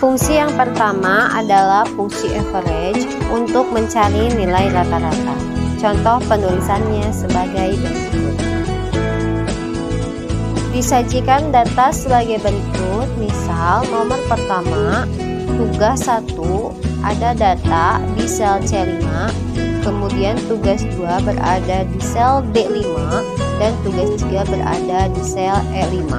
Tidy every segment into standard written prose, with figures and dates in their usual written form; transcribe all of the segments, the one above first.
Fungsi yang pertama adalah fungsi average untuk mencari nilai rata-rata. Contoh penulisannya sebagai berikut. Disajikan data sebagai berikut, misal nomor pertama, tugas 1 ada data di sel C5, kemudian tugas 2 berada di sel D5, dan tugas 3 berada di sel E5.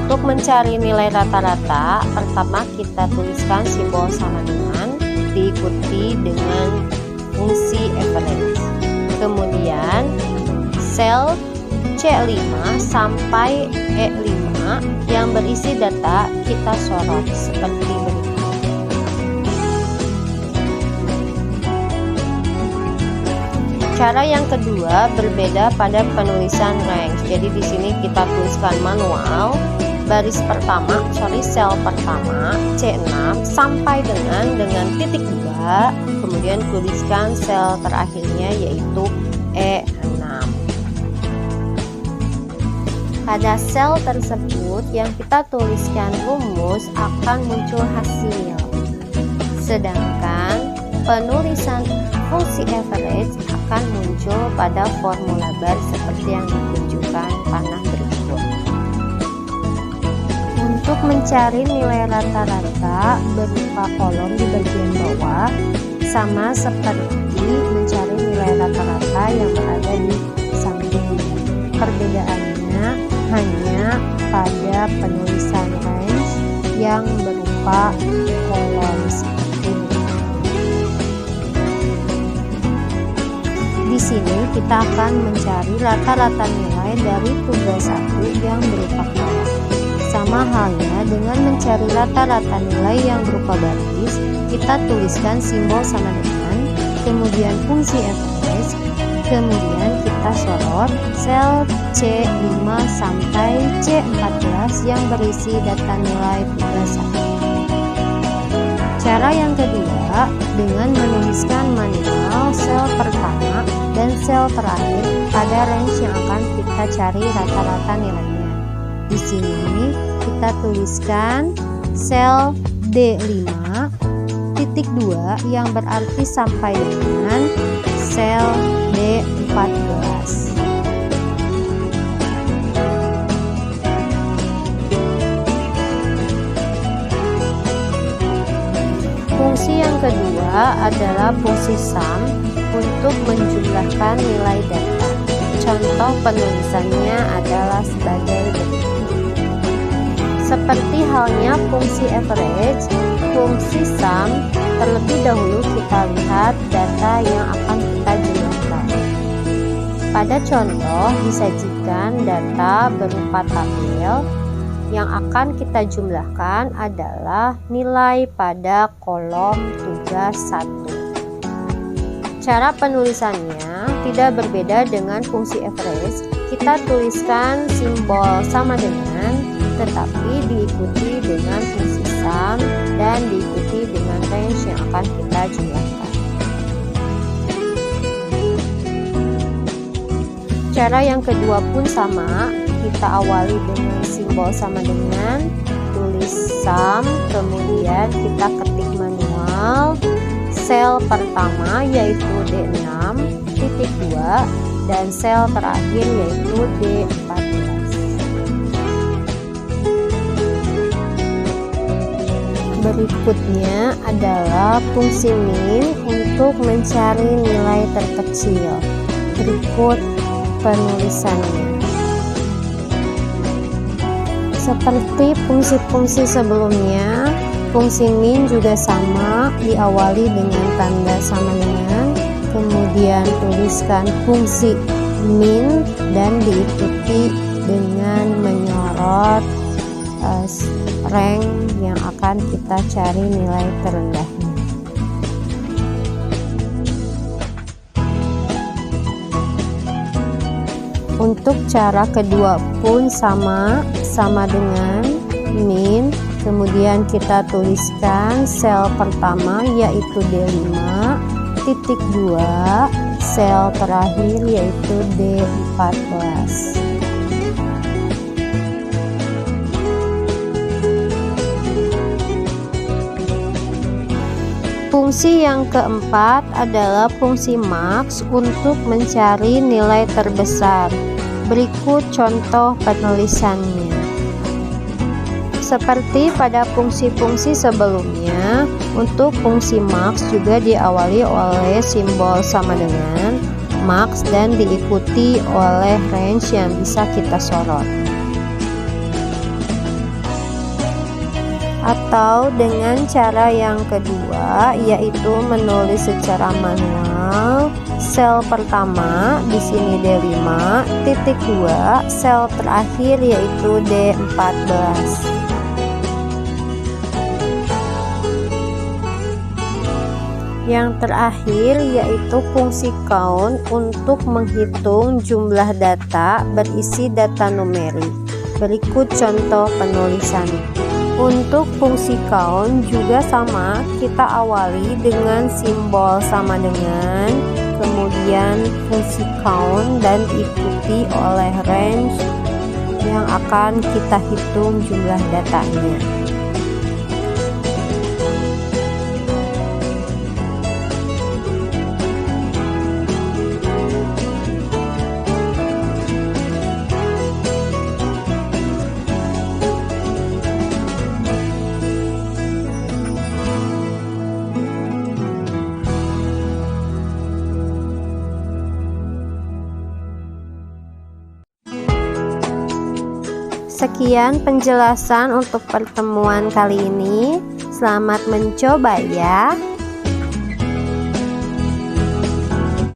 Untuk mencari nilai rata-rata, pertama kita tuliskan simbol sama dengan, diikuti dengan fungsi average. Kemudian sel C5 sampai E5 yang berisi data kita sorot seperti berikut. Cara yang kedua berbeda pada penulisan range. Jadi di sini kita tuliskan manual. Sel pertama C6 sampai dengan titik 2, kemudian tuliskan sel terakhirnya yaitu E6. Pada sel tersebut yang kita tuliskan rumus akan muncul hasil, sedangkan penulisan fungsi average akan muncul pada formula bar seperti yang ditunjukkan panah berikut. Untuk mencari nilai rata-rata berupa kolom di bagian bawah, sama seperti mencari nilai rata-rata yang berada di samping. Perbedaannya hanya pada penulisan range yang berupa kolom seperti ini. Di sini kita akan mencari rata-rata nilai dari tugas 1 yang berupa kolom. Sama halnya dengan mencari rata-rata nilai yang berupa baris, kita tuliskan simbol sama dengan, kemudian fungsi average, kemudian kita sorot sel C5 sampai C14 yang berisi data nilai tugas 1. Cara yang kedua dengan menuliskan manual sel pertama dan sel terakhir pada range yang akan kita cari rata-rata nilainya. Di sini kita tuliskan sel D5 titik 2 yang berarti sampai dengan sel D14. Fungsi yang kedua adalah fungsi sum untuk menjumlahkan nilai data. Contoh penulisannya adalah sebagai berikut. Seperti halnya fungsi average, fungsi sum terlebih dahulu kita lihat data yang akan kita jumlahkan. Pada contoh disajikan data berupa tabel. Yang akan kita jumlahkan adalah nilai pada kolom tugas 1. Cara penulisannya tidak berbeda dengan fungsi average. Kita tuliskan simbol sama dengan, tetapi diikuti dengan fungsi sum dan diikuti dengan range yang akan kita jumlahkan. Cara yang kedua pun sama. Kita awali dengan simbol sama dengan, tulis sum, kemudian kita ketik manual sel pertama yaitu D6 titik 2 dan sel terakhir yaitu D14. Berikutnya adalah fungsi min untuk mencari nilai terkecil. Berikut penulisannya. Seperti fungsi-fungsi sebelumnya, fungsi min juga sama, diawali dengan tanda sama dengan, kemudian tuliskan fungsi min dan diikuti dengan menyorot rank yang akan kita cari nilai terendahnya. Untuk cara kedua pun sama dengan min, kemudian kita tuliskan sel pertama yaitu D5 titik 2, sel terakhir yaitu D14. Fungsi yang keempat adalah fungsi max untuk mencari nilai terbesar. Berikut contoh penulisannya. Seperti pada fungsi-fungsi sebelumnya, untuk fungsi max juga diawali oleh simbol sama dengan max dan diikuti oleh range yang bisa kita sorot. Atau dengan cara yang kedua, yaitu menulis secara manual. Sel pertama di sini D5, titik 2, sel terakhir yaitu D14. Yang terakhir yaitu fungsi count untuk menghitung jumlah data berisi data numerik. Berikut contoh penulisannya. Untuk fungsi count juga sama, kita awali dengan simbol sama dengan, kemudian fungsi count dan diikuti oleh range yang akan kita hitung jumlah datanya. Sekian penjelasan untuk pertemuan kali ini. Selamat mencoba ya.